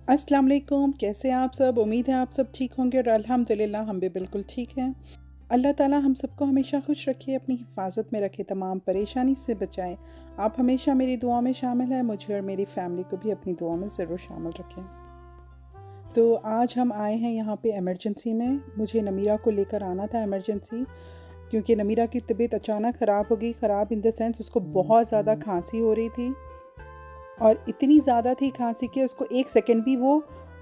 अस्सलाम वालेकुम, कैसे हैं आप सब? उम्मीद है आप सब ठीक होंगे और अल्हम्दुलिल्लाह हम भी बिल्कुल ठीक हैं। अल्लाह ताला हम सबको हमेशा खुश रखे, अपनी हिफाजत में रखे, तमाम परेशानी से बचाएं। आप हमेशा मेरी दुआ में शामिल हैं, मुझे और मेरी फैमिली को भी अपनी दुआ में ज़रूर शामिल रखें। तो आज हम आए हैं यहाँ पे इमरजेंसी में। मुझे नमीरा को लेकर आना था इमरजेंसी, क्योंकि नमीरा की तबीयत अचानक ख़राब हो गई। ख़राब इन द सेंस उसको बहुत ज़्यादा खांसी हो रही थी, और इतनी ज़्यादा थी खांसी कि उसको एक सेकंड भी वो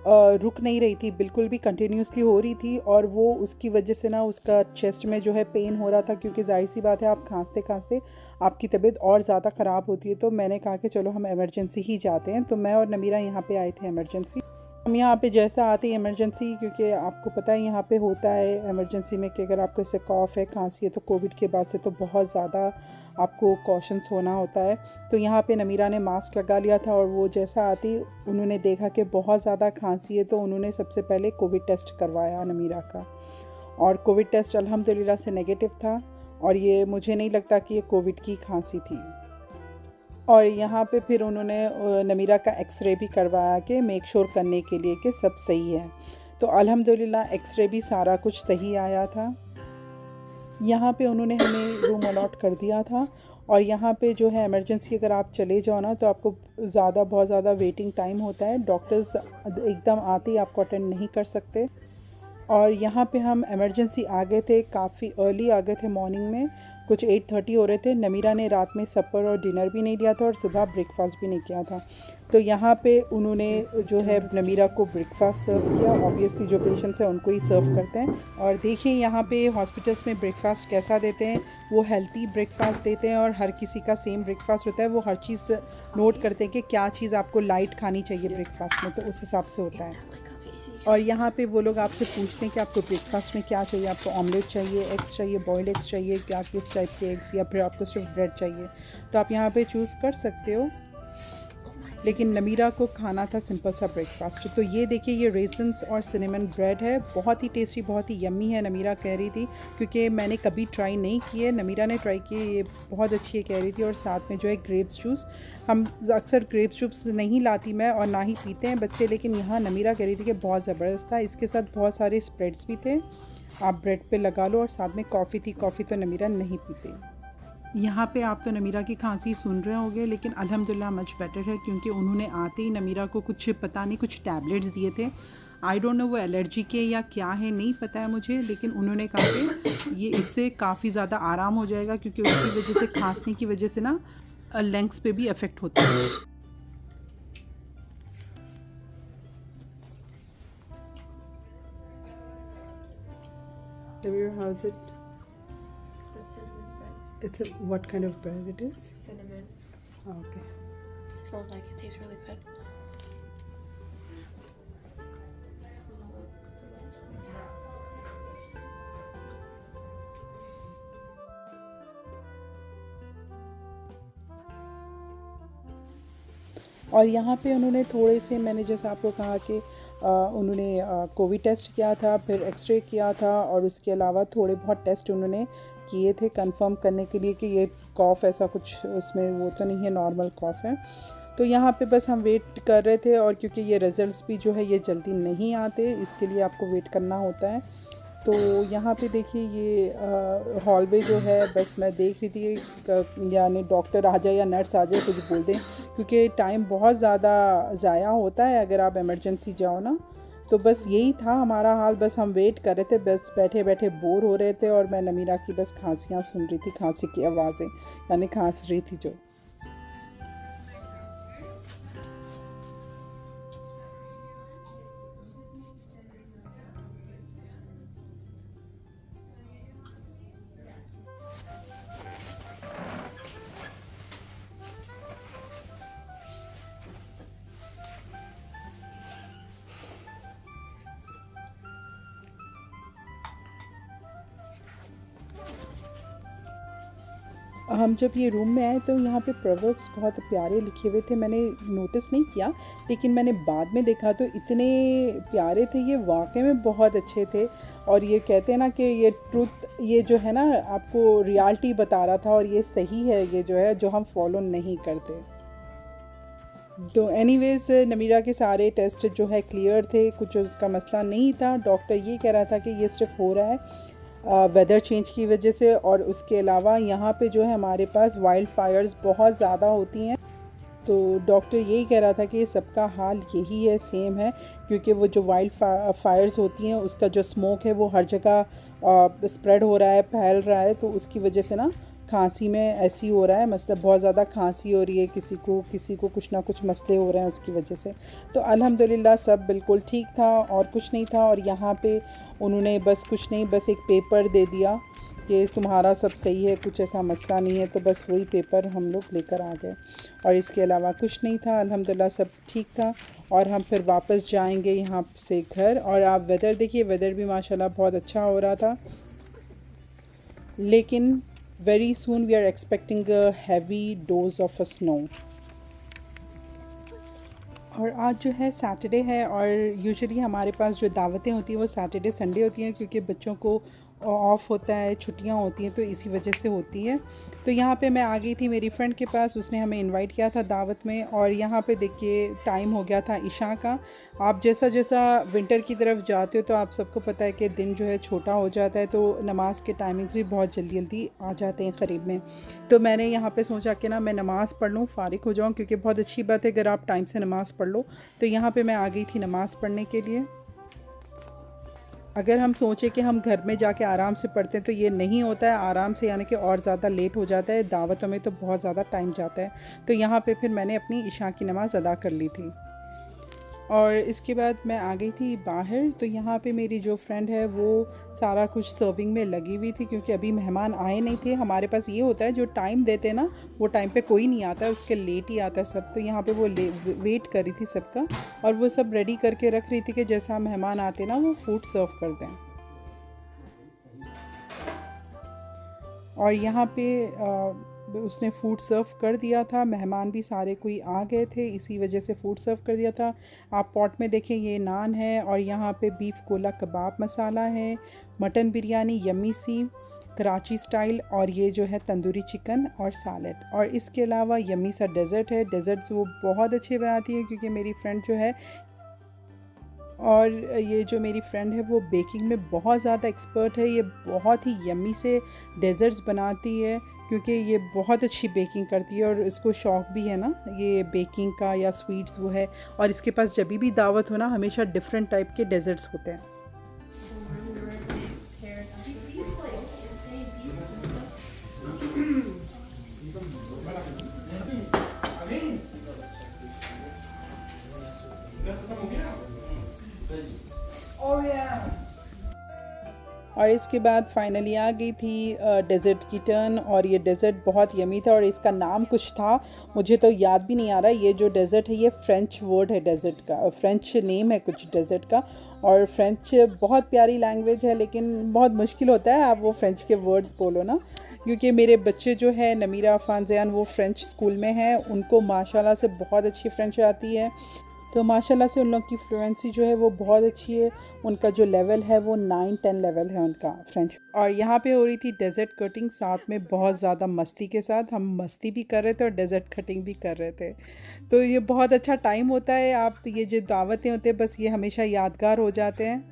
रुक नहीं रही थी, बिल्कुल भी कंटिन्यूसली हो रही थी। और वो उसकी वजह से ना उसका चेस्ट में जो है पेन हो रहा था, क्योंकि जाहिर सी बात है आप खांसते खांसते आपकी तबीयत और ज़्यादा ख़राब होती है। तो मैंने कहा कि चलो हम इमरजेंसी ही जाते हैं। तो मैं और नमीरा यहाँ पे आए थे इमरजेंसी। हम यहाँ पे जैसा आते हैं इमरजेंसी, क्योंकि आपको पता है यहाँ पे होता है इमरजेंसी में कि अगर आपको इससे कॉफ़ है, खांसी है, तो कोविड के बाद से तो बहुत ज़्यादा आपको कॉशंस होना होता है। तो यहाँ पे नमीरा ने मास्क लगा लिया था, और वो जैसा आती उन्होंने देखा कि बहुत ज़्यादा खांसी है, तो उन्होंने सबसे पहले कोविड टेस्ट करवाया नमीरा का। और कोविड टेस्ट अल्हम्दुलिल्लाह से नेगेटिव था, और ये मुझे नहीं लगता कि ये कोविड की खांसी थी। और यहाँ पे फिर उन्होंने नमीरा का एक्सरे भी करवाया कि मेक श्योर करने के लिए कि सब सही है। तो अल्हम्दुलिल्लाह एक्सरे भी सारा कुछ सही आया था। यहाँ पे उन्होंने हमें रूम अलॉट कर दिया था। और यहाँ पे जो है इमरजेंसी अगर आप चले जाओ ना, तो आपको बहुत ज़्यादा वेटिंग टाइम होता है। डॉक्टर्स एकदम आते ही आपको अटेंड नहीं कर सकते। और यहाँ पे हम इमरजेंसी आ गए थे, काफ़ी अर्ली आ गए थे, मॉर्निंग में कुछ 8:30 हो रहे थे। नमीरा ने रात में सपर और डिनर भी नहीं लिया था, और सुबह ब्रेकफास्ट भी नहीं किया था। तो यहाँ पे उन्होंने जो है नमीरा को ब्रेकफास्ट सर्व किया। ऑब्वियसली जो पेशेंट्स हैं उनको ही सर्व करते हैं। और देखिए यहाँ पे हॉस्पिटल्स में ब्रेकफास्ट कैसा देते हैं, वो हेल्थी ब्रेकफास्ट देते हैं, और हर किसी का सेम ब्रेकफास्ट होता है। वो हर चीज़ नोट करते हैं कि क्या चीज़ आपको लाइट खानी चाहिए ब्रेकफास्ट में, तो उस हिसाब से होता है। और यहाँ पे वो लोग आपसे पूछते हैं कि आपको ब्रेकफास्ट में क्या चाहिए, आपको ऑमलेट चाहिए, एग्स चाहिए, बॉइल्ड एग्स चाहिए, क्या किस टाइप के एग्स, या फिर आपको सिर्फ ब्रेड चाहिए। तो आप यहाँ पे चूज़ कर सकते हो। लेकिन नमीरा को खाना था सिंपल सा ब्रेकफास्ट। तो ये देखिए, ये रेजन्स और सिनेमन ब्रेड है, बहुत ही टेस्टी, बहुत ही यम्मी है। नमीरा कह रही थी, क्योंकि मैंने कभी ट्राई नहीं की है, नमीरा ने ट्राई की, ये बहुत अच्छी है कह रही थी। और साथ में जो है ग्रेप्स जूस, हम अक्सर ग्रेप्स जूस नहीं लाती मैं, और ना ही पीते हैं बच्चे, लेकिन यहाँ नमीरा कह रही थी कि बहुत ज़बरदस्त था। इसके साथ बहुत सारे स्प्रेड्स भी थे, आप ब्रेड पे लगा लो। और साथ में कॉफ़ी थी, कॉफ़ी तो नमीरा नहीं पीते। यहाँ पे आप तो नमीरा की खांसी सुन रहे होंगे, लेकिन अल्हम्दुलिल्लाह मच बेटर है, क्योंकि उन्होंने आते ही नमीरा को कुछ पता नहीं कुछ टैबलेट्स दिए थे। आई डोंट नो वो एलर्जी के या क्या है, नहीं पता है मुझे, लेकिन उन्होंने कहा कि ये इससे काफ़ी ज़्यादा आराम हो जाएगा, क्योंकि उसकी वजह से, खांसने की वजह से ना लंग्स पे भी इफ़ेक्ट होता है। How's it? It's cinnamon bread. It's a, what kind of bread it is? Cinnamon. Okay. It smells like it. Tastes really good. और यहाँ पे उन्होंने थोड़े से, मैंने जैसे आपको कहा कि उन्होंने कोविड टेस्ट किया था, फिर एक्सरे किया था, और उसके अलावा थोड़े बहुत टेस्ट उन्होंने किए थे कंफर्म करने के लिए कि ये कॉफ़ ऐसा कुछ उसमें वो तो नहीं है, नॉर्मल कॉफ़ है। तो यहाँ पे बस हम वेट कर रहे थे, और क्योंकि ये रिज़ल्ट्स भी जो है ये जल्दी नहीं आते, इसके लिए आपको वेट करना होता है। तो यहाँ पे देखिए, ये हॉलवे जो है, बस मैं देख रही थी यानी डॉक्टर आ जाए या नर्स आ जाए कुछ बोल दें, क्योंकि टाइम बहुत ज़्यादा ज़ाया होता है अगर आप इमरजेंसी जाओ ना। तो बस यही था हमारा हाल, बस हम वेट कर रहे थे, बस बैठे बैठे बोर हो रहे थे। और मैं नमीरा की बस खांसियाँ सुन रही थी, खांसी की आवाज़ें, यानी खांस रही थी जो। हम जब ये रूम में आए तो यहाँ पे प्रोवर्ब्स बहुत प्यारे लिखे हुए थे, मैंने नोटिस नहीं किया, लेकिन मैंने बाद में देखा तो इतने प्यारे थे, ये वाकई में बहुत अच्छे थे। और ये कहते हैं ना कि ये ट्रुथ, ये जो है ना आपको रियलिटी बता रहा था, और ये सही है, ये जो है जो हम फॉलो नहीं करते। तो एनीवेज़ नमीरा के सारे टेस्ट जो है क्लियर थे, कुछ उसका मसला नहीं था। डॉक्टर ये कह रहा था कि ये सिर्फ हो रहा है वेदर चेंज की वजह से, और उसके अलावा यहाँ पे जो है हमारे पास वाइल्ड फायर्स बहुत ज़्यादा होती हैं। तो डॉक्टर यही कह रहा था कि सबका हाल यही है, सेम है, क्योंकि वो जो वाइल्ड फायर्स होती हैं उसका जो स्मोक है वो हर जगह स्प्रेड हो रहा है, फैल रहा है। तो उसकी वजह से ना खांसी में ऐसी हो रहा है, मतलब बहुत ज़्यादा खांसी हो रही है, किसी को कुछ ना कुछ मसले हो रहे हैं उसकी वजह से। तो अल्हम्दुलिल्लाह सब बिल्कुल ठीक था और कुछ नहीं था। और यहाँ पे उन्होंने बस कुछ नहीं, बस एक पेपर दे दिया कि तुम्हारा सब सही है, कुछ ऐसा मसला नहीं है। तो बस वही पेपर हम लोग लेकर आ गए और इसके अलावा कुछ नहीं था। अल्हम्दुलिल्लाह सब ठीक था और हम फिर वापस जाएंगे यहाँ से घर। और आप वेदर देखिए, वेदर भी माशाल्लाह बहुत अच्छा हो रहा था, लेकिन very soon we are expecting a heavy dose of a snow. और आज जो है सैटरडे है और यूजुअली हमारे पास जो दावतें होती हैं वो सैटरडे संडे होती हैं, क्योंकि बच्चों को ऑफ होता है, छुट्टियां होती हैं, तो इसी वजह से होती है। तो यहाँ पे मैं आ गई थी मेरी फ्रेंड के पास, उसने हमें इनवाइट किया था दावत में। और यहाँ पे देखिए टाइम हो गया था इशा का। आप जैसा जैसा विंटर की तरफ जाते हो तो आप सबको पता है कि दिन जो है छोटा हो जाता है, तो नमाज के टाइमिंग्स भी बहुत जल्दी जल्दी आ जाते हैं करीब में। तो मैंने यहाँ पे सोचा कि ना मैं नमाज़ पढ़ लूँ, फ़ारिग हो जाऊँ, क्योंकि बहुत अच्छी बात है अगर आप टाइम से नमाज़ पढ़ लो। तो यहाँ पे मैं आ गई थी नमाज़ पढ़ने के लिए। अगर हम सोचें कि हम घर में जाके आराम से पढ़ते हैं तो ये नहीं होता है आराम से, यानी कि और ज़्यादा लेट हो जाता है, दावतों में तो बहुत ज़्यादा टाइम जाता है। तो यहाँ पे फिर मैंने अपनी इशा की नमाज़ अदा कर ली थी और इसके बाद मैं आ गई थी बाहर। तो यहाँ पे मेरी जो फ्रेंड है वो सारा कुछ सर्विंग में लगी हुई थी, क्योंकि अभी मेहमान आए नहीं थे। हमारे पास ये होता है जो टाइम देते हैं ना वो टाइम पे कोई नहीं आता है, उसके लेट ही आता है सब। तो यहाँ पे वो वेट कर रही थी सबका और वो सब रेडी करके रख रही थी कि जैसा मेहमान आते ना वो फूड सर्व कर दें। और यहाँ पे उसने फ़ूड सर्व कर दिया था, मेहमान भी सारे कोई आ गए थे, इसी वजह से फ़ूड सर्व कर दिया था। आप पॉट में देखें ये नान है और यहाँ पे बीफ कोला कबाब मसाला है, मटन बिरयानी यम्मी सी कराची स्टाइल, और ये जो है तंदूरी चिकन और सैलड। और इसके अलावा यम्मी सा डेज़र्ट है। डेज़र्ट्स वो बहुत अच्छे बनाती है, क्योंकि मेरी फ्रेंड जो है और ये जो मेरी फ्रेंड है वो बेकिंग में बहुत ज़्यादा एक्सपर्ट है। ये बहुत ही यम्मी से डेज़र्ट्स बनाती है, क्योंकि ये बहुत अच्छी बेकिंग करती है और इसको शौक़ भी है ना ये बेकिंग का या स्वीट्स वो है। और इसके पास जब भी दावत हो ना हमेशा डिफरेंट टाइप के डेज़र्ट्स होते हैं। और इसके बाद फाइनली आ गई थी डेज़र्ट की टर्न, और ये डेज़र्ट बहुत यमी था और इसका नाम कुछ था, मुझे तो याद भी नहीं आ रहा। ये जो डेज़र्ट है ये फ़्रेंच वर्ड है डेज़र्ट का, फ़्रेंच नेम है कुछ डेज़र्ट का। और फ़्रेंच बहुत प्यारी लैंग्वेज है, लेकिन बहुत मुश्किल होता है आप वो फ़्रेंच के वर्ड्स बोलो ना, क्योंकि मेरे बच्चे जो है नमीरा अफ़ान ज़यान वो फ़्रेंच स्कूल में हैं, उनको माशाल्लाह से बहुत अच्छी फ़्रेंच आती है। तो माशाल्लाह से उन लोग की फ्लुएंसी जो है वो बहुत अच्छी है, उनका जो लेवल है वो 9-10 लेवल है उनका फ्रेंच। और यहाँ पे हो रही थी डेज़र्ट कटिंग, साथ में बहुत ज़्यादा मस्ती के साथ हम मस्ती भी कर रहे थे और डेज़र्ट कटिंग भी कर रहे थे। तो ये बहुत अच्छा टाइम होता है, आप ये जो दावतें होते हैं बस ये हमेशा यादगार हो जाते हैं।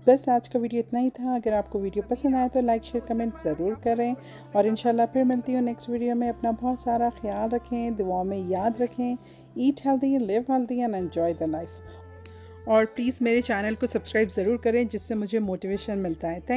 बस आज का वीडियो इतना ही था। अगर आपको वीडियो पसंद आया तो लाइक शेयर कमेंट ज़रूर करें और इंशाल्लाह फिर मिलती हूँ नेक्स्ट वीडियो में। अपना बहुत सारा ख्याल रखें, दुआओं में याद रखें। Eat healthy, live healthy and enjoy the life. और प्लीज़ मेरे चैनल को सब्सक्राइब ज़रूर करें, जिससे मुझे मोटिवेशन मिलता है। थैंक